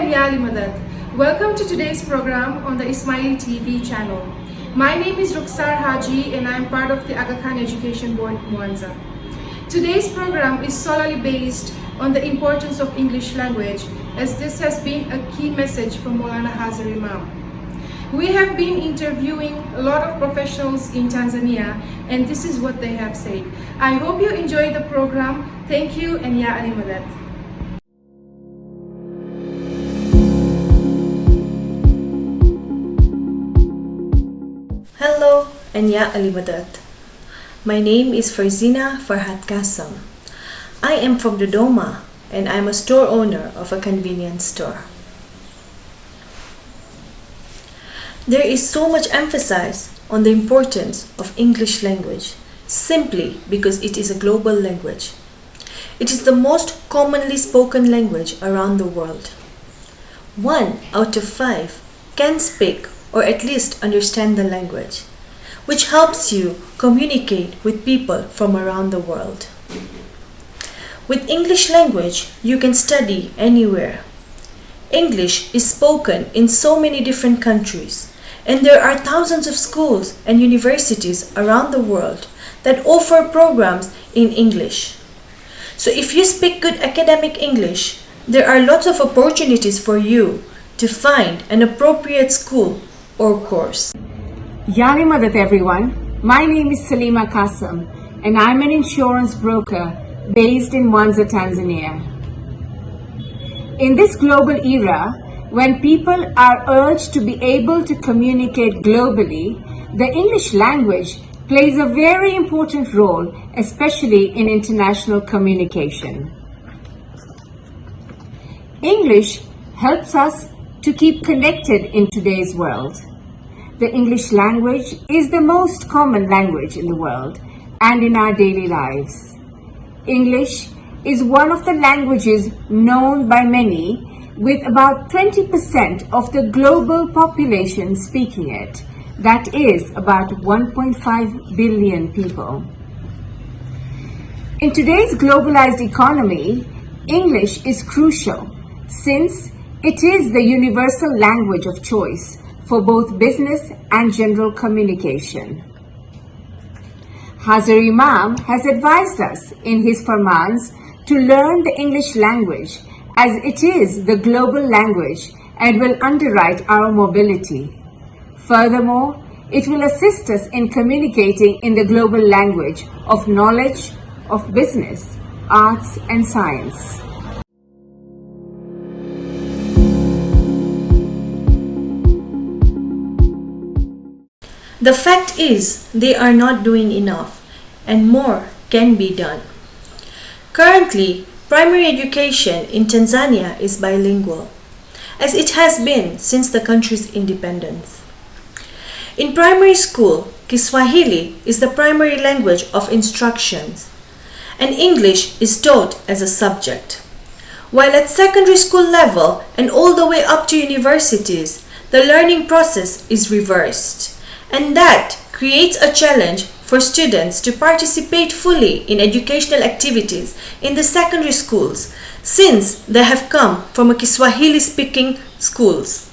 and Ya Ali Madad. Welcome to today's program on the Ismaili TV channel. My name is Ruksar Haji and I am part of the Aga Khan Education Board Mwanza. Today's program is solely based on the importance of English language, as this has been a key message from Maulana Hazar Imam. We have been interviewing a lot of professionals in Tanzania and this is what they have said. I hope you enjoy the program. Thank you and Ya Ali Madad. Hello and Ya Ali Madad. My name is Farzina Farhat Qasim. I am from Dodoma and I am a store owner of a convenience store. There is so much emphasis on the importance of English language simply because it is a global language. It is the most commonly spoken language around the world. 1 out of 5 can speak or at least understand the language, which helps you communicate with people from around the world. With English language, you can study anywhere. English is spoken in so many different countries, and there are thousands of schools and universities around the world that offer programs in English. So if you speak good academic English, there are lots of opportunities for you to find an appropriate school or course. Ya Ali Madad everyone, my name is Salima Qasim and I'm an insurance broker based in Mwanza, Tanzania. In this global era, when people are urged to be able to communicate globally, the English language plays a very important role, especially in international communication. English helps us to keep connected in today's world. The English language is the most common language in the world and in our daily lives. English is one of the languages known by many, with about 20% of the global population speaking it. That is about 1.5 billion people. In today's globalized economy, English is crucial since it is the universal language of choice for both business and general communication. Hazar Imam has advised us in his farmans to learn the English language as it is the global language and will underwrite our mobility. Furthermore, it will assist us in communicating in the global language of knowledge, of business, arts and science. The fact is, they are not doing enough, and more can be done. Currently, primary education in Tanzania is bilingual, as it has been since the country's independence. In primary school, Kiswahili is the primary language of instructions, and English is taught as a subject. While at secondary school level and all the way up to universities, the learning process is reversed. And that creates a challenge for students to participate fully in educational activities in the secondary schools, since they have come from a Kiswahili-speaking schools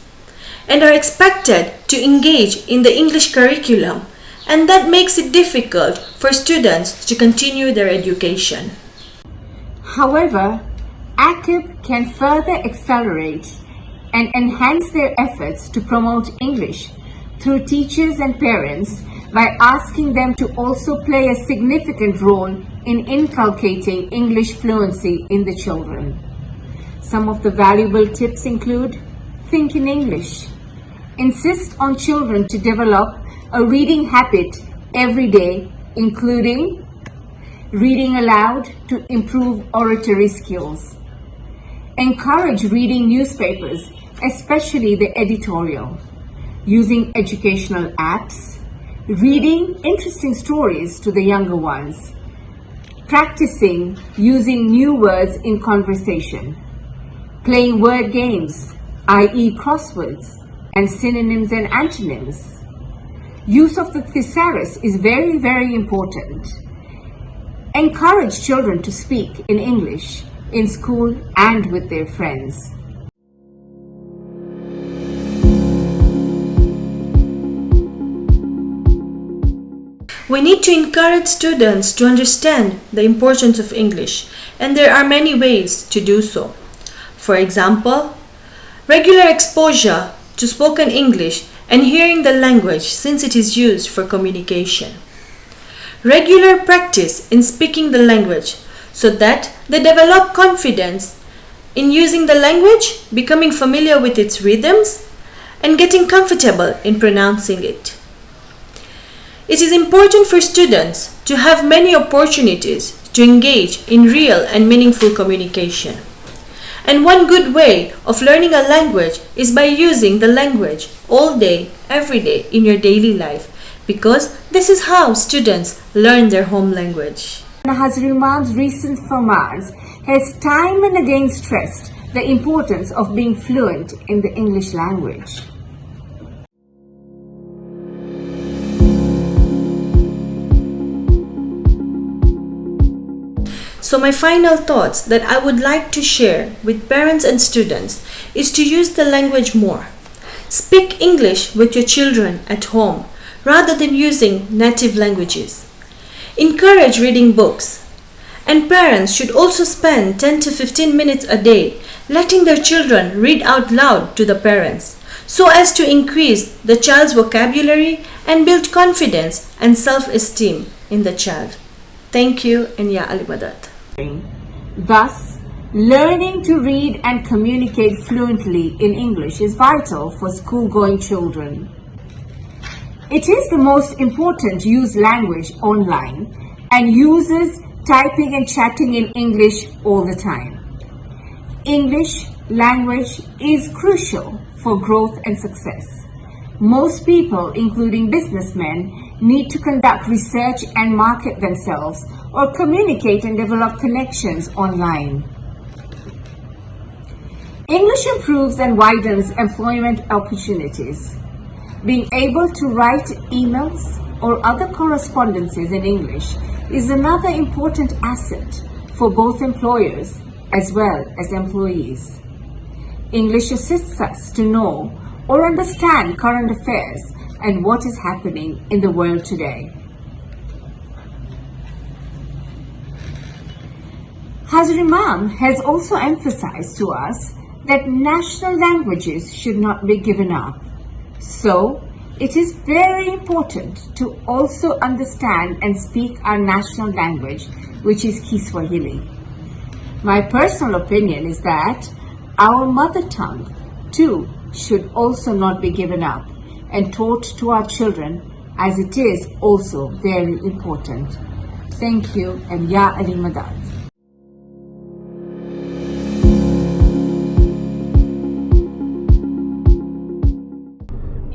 and are expected to engage in the English curriculum, and that makes it difficult for students to continue their education. However, AKEB can further accelerate and enhance their efforts to promote English through teachers and parents by asking them to also play a significant role in inculcating English fluency in the children. Some of the valuable tips include: think in English. Insist on children to develop a reading habit every day, including reading aloud to improve oratory skills. Encourage reading newspapers, especially the editorial. Using educational apps, reading interesting stories to the younger ones, practicing using new words in conversation, playing word games, i.e. crosswords, and synonyms and antonyms. Use of the thesaurus is very, very important. Encourage children to speak in English in school and with their friends. We need to encourage students to understand the importance of English, and there are many ways to do so. For example, regular exposure to spoken English and hearing the language since it is used for communication. Regular practice in speaking the language so that they develop confidence in using the language, becoming familiar with its rhythms, and getting comfortable in pronouncing it. It is important for students to have many opportunities to engage in real and meaningful communication. And one good way of learning a language is by using the language all day, every day in your daily life, because this is how students learn their home language. Hazrat Imam's recent Farmans has time and again stressed the importance of being fluent in the English language. So my final thoughts that I would like to share with parents and students is to use the language more. Speak English with your children at home rather than using native languages. Encourage reading books. And parents should also spend 10 to 15 minutes a day letting their children read out loud to the parents so as to increase the child's vocabulary and build confidence and self-esteem in the child. Thank you, and Ya Ali Madad. Thus, learning to read and communicate fluently in English is vital for school-going children. It is the most important used language online and uses typing and chatting in English all the time. English language is crucial for growth and success. Most people, including businessmen, need to conduct research and market themselves or communicate and develop connections online. English improves and widens employment opportunities. Being able to write emails or other correspondences in English is another important asset for both employers as well as employees. English assists us to know or understand current affairs and what is happening in the world today. Hazrat Imam has also emphasized to us that national languages should not be given up. So, it is very important to also understand and speak our national language, which is Kiswahili. My personal opinion is that our mother tongue, too, should also not be given up and taught to our children, as it is also very important. Thank you, and Ya Ali Madad.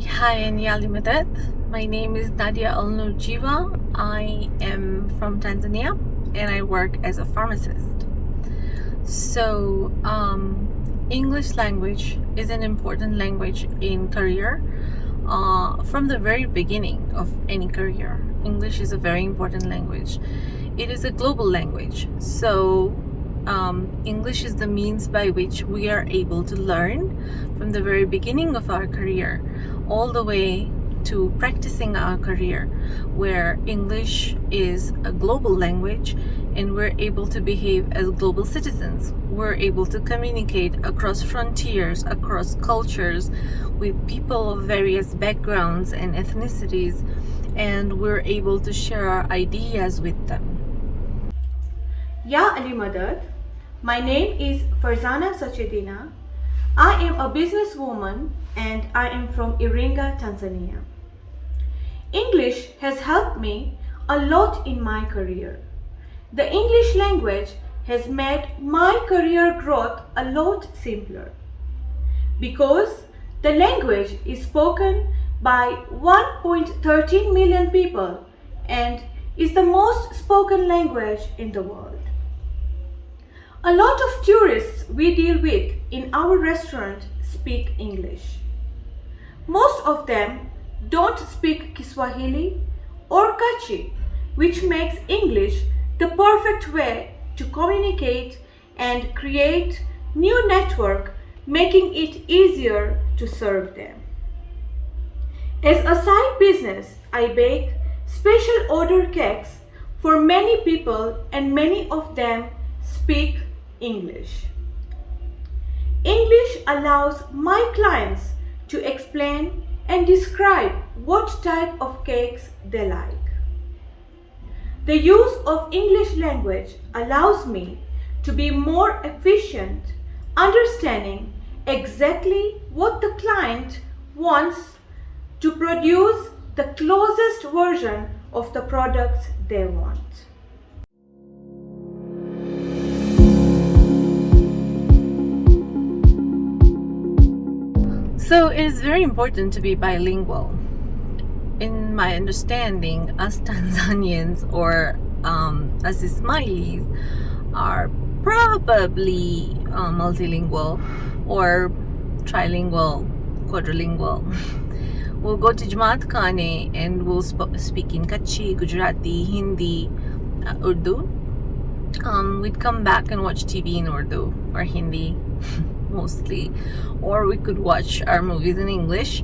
Hi, and Ya Ali Madad. My name is Nadia Al-Nur Jiva. I am from Tanzania and I work as a pharmacist. So, English language is an important language in career. From the very beginning of any career, English is a very important language. It is a global language. So, English is the means by which we are able to learn from the very beginning of our career all the way to practicing our career, where English is a global language and we're able to behave as global citizens. We're able to communicate across frontiers, across cultures, with people of various backgrounds and ethnicities, and we're able to share our ideas with them. Ya Ali Madad. My name is Farzana Sachedina. I am a businesswoman and I am from Iringa, Tanzania. English has helped me a lot in my career. The English language has made my career growth a lot simpler because the language is spoken by 1.13 million people and is the most spoken language in the world. A lot of tourists we deal with in our restaurant speak English. Most of them don't speak Kiswahili or Kachi, which makes English the perfect way to communicate and create new network, making it easier to serve them. As a side business, I bake special order cakes for many people, and many of them speak English. English allows my clients to explain and describe what type of cakes they like. The use of English language allows me to be more efficient, understanding exactly what the client wants to produce the closest version of the products they want. So it is very important to be bilingual. In my understanding, us Tanzanians or us Ismailis are probably multilingual or trilingual, quadrilingual. We'll go to Jamat Khane and we'll speak in Kutchi, Gujarati, Hindi, Urdu. We'd come back and watch TV in Urdu or Hindi mostly, or we could watch our movies in English.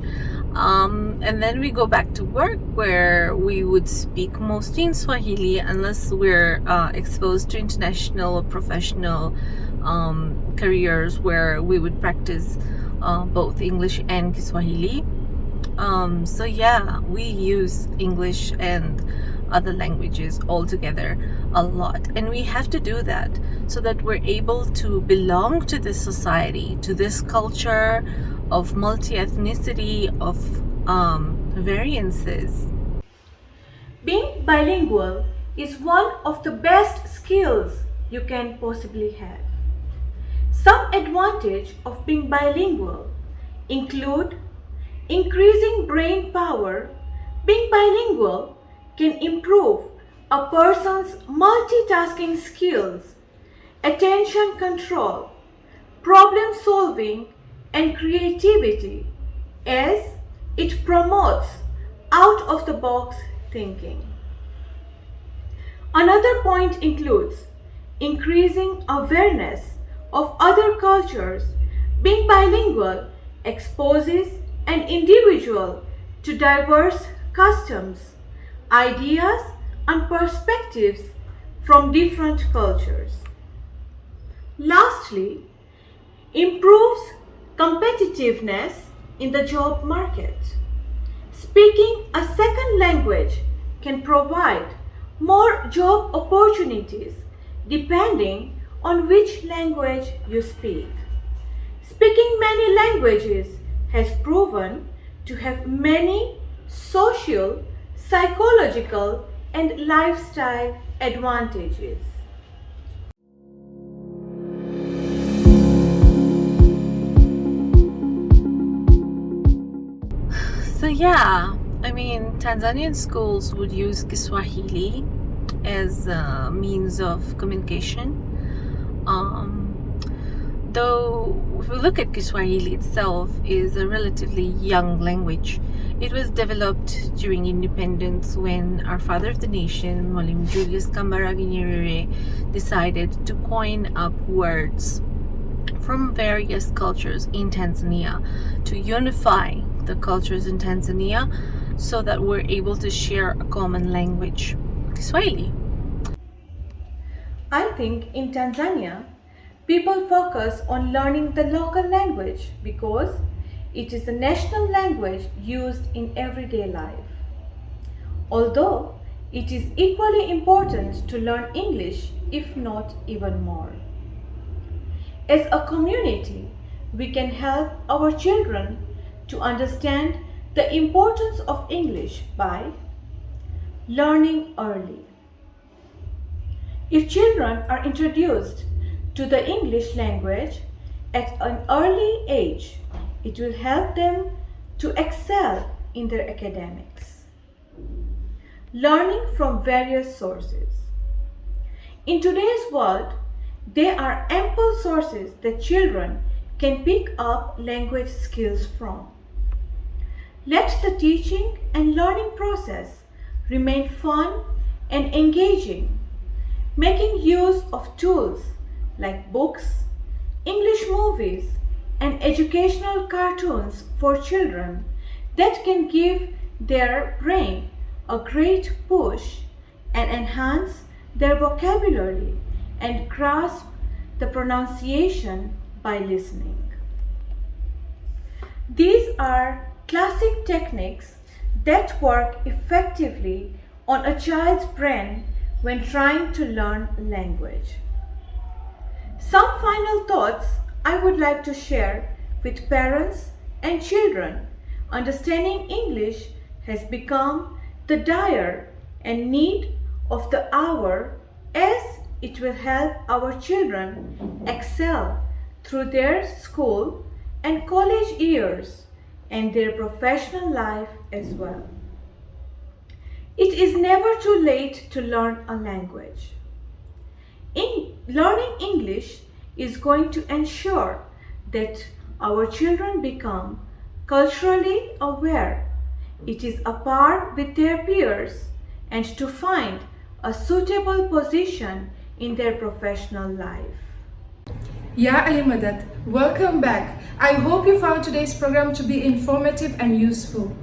And then we go back to work where we would speak mostly in Swahili unless we're exposed to international or professional careers where we would practice both English and Kiswahili. So yeah, we use English and other languages all together a lot, and we have to do that so that we're able to belong to this society, to this culture of multi-ethnicity, of variances. Being bilingual is one of the best skills you can possibly have. Some advantage of being bilingual include increasing brain power. Being bilingual can improve a person's multitasking skills, attention control, problem solving, and creativity, as it promotes out-of-the-box thinking. Another point includes increasing awareness of other cultures. Being bilingual exposes an individual to diverse customs, ideas, and perspectives from different cultures. Lastly, improves competitiveness in the job market. Speaking a second language can provide more job opportunities depending on which language you speak. Speaking many languages has proven to have many social, psychological, and lifestyle advantages. So yeah, I mean, Tanzanian schools would use Kiswahili as a means of communication. Though if we look at Kiswahili itself is a relatively young language. It was developed during independence when our father of the nation, Mwalimu Julius Kambarage Nyerere, decided to coin up words from various cultures in Tanzania to unify the cultures in Tanzania so that we're able to share a common language, Kiswahili. I think in Tanzania, people focus on learning the local language because it is the national language used in everyday life. Although it is equally important to learn English, if not even more. As a community, we can help our children to understand the importance of English by learning early. If children are introduced to the English language at an early age, it will help them to excel in their academics. Learning from various sources. In today's world, there are ample sources that children can pick up language skills from. Let the teaching and learning process remain fun and engaging, making use of tools like books, English movies, and educational cartoons for children that can give their brain a great push and enhance their vocabulary and grasp the pronunciation by listening. These are classic techniques that work effectively on a child's brain when trying to learn language. Some final thoughts I would like to share with parents and children. Understanding English has become the desire and need of the hour, as it will help our children excel through their school and college years and their professional life as well. It is never too late to learn a language. Learning English is going to ensure that our children become culturally aware. It is a par with their peers and to find a suitable position in their professional life. Ya Ali Madad, welcome back. I hope you found today's program to be informative and useful.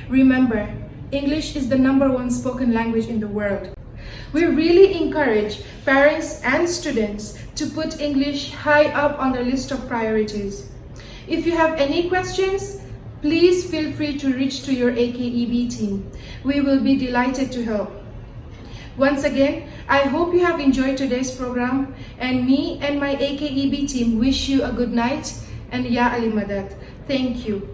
Remember, English is the #1 spoken language in the world. We really encourage parents and students to put English high up on their list of priorities. If you have any questions, please feel free to reach to your AKEB team. We will be delighted to help. Once again, I hope you have enjoyed today's program, and me and my AKEB team wish you a good night and Ya Ali Madad. Thank you.